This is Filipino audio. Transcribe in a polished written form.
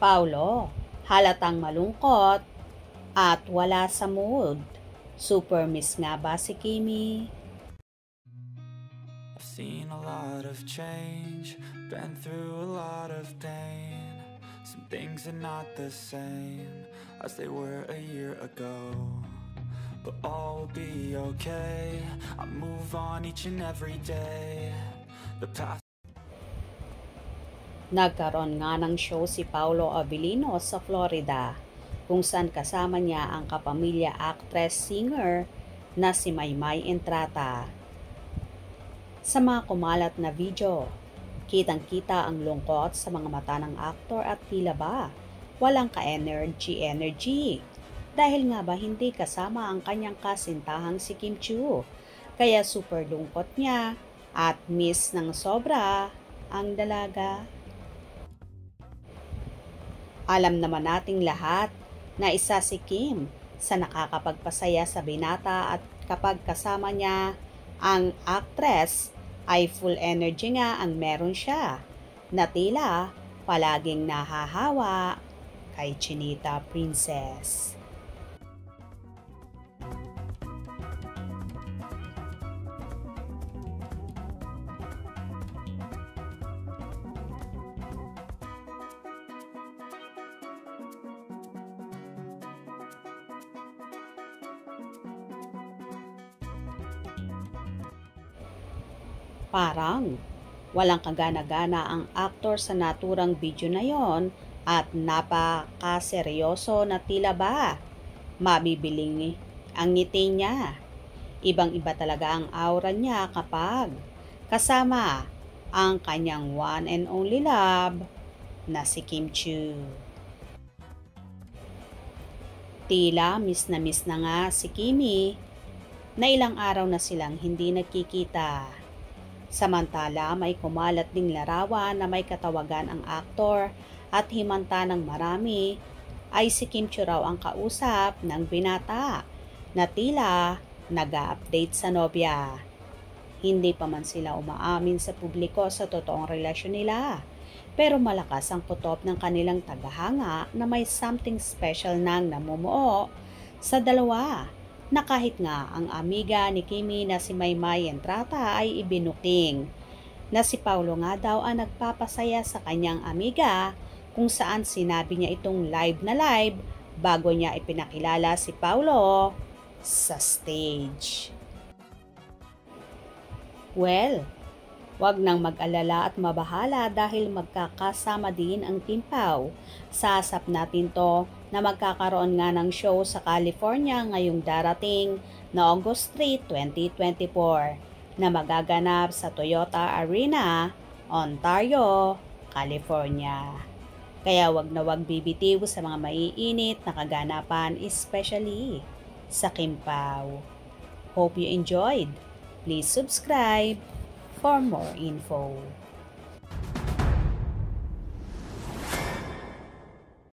Paulo, halatang malungkot at wala sa mood. Super miss nga ba si Kimi? I've seen a lot of change, been through a lot of pain. Some things are not the same as they were a year ago, but all will be okay. I move on each and every day. The past. Nagkaroon nga ng show si Paulo Abilino sa Florida, kung saan kasama niya ang kapamilya actress-singer na si Maymay Entrata. Sa mga kumalat na video, kitang-kita ang lungkot sa mga mata ng aktor at tila ba walang ka-energy. Dahil nga ba hindi kasama ang kanyang kasintahang si Kim Chiu, kaya super lungkot niya at miss ng sobra ang dalaga. Alam naman nating lahat na isa si Kim sa nakakapagpasaya sa binata at kapag kasama niya ang actress ay full energy nga ang meron siya na tila palaging nahahawa kay Chinita Princess. Parang walang kagana-gana ang aktor sa naturang video na yon at napakaseryoso na tila ba mabibiling ang ngiti niya. Ibang-iba talaga ang aura niya kapag kasama ang kanyang one and only love na si Kim Chiu. Tila miss na nga si Kimi na ilang araw na silang hindi nagkikita. Samantala, may kumalat ding larawan na may katawagan ang aktor at himanta ng marami ay si Kim Chiu raw ang kausap ng binata na tila nag-update sa nobya. Hindi pa man sila umaamin sa publiko sa totoong relasyon nila, pero malakas ang putop ng kanilang tagahanga na may something special nang namumuo sa dalawa, na kahit nga ang amiga ni Kimi na si Maymay Entrata ay ibinuking na si Paulo nga daw ang nagpapasaya sa kanyang amiga, kung saan sinabi niya itong live na live bago niya ipinakilala si Paulo sa stage. Well, wag nang mag-alala at mabahala dahil magkakasama din ang Team Pau. Sasap natin to na magkakaroon nga ng show sa California ngayong darating na August 3, 2024 na magaganap sa Toyota Arena, Ontario, California. Kaya wag na wag bibitiw sa mga maiinit na kaganapan, especially sa Kim Pau. Hope you enjoyed. Please subscribe for more info.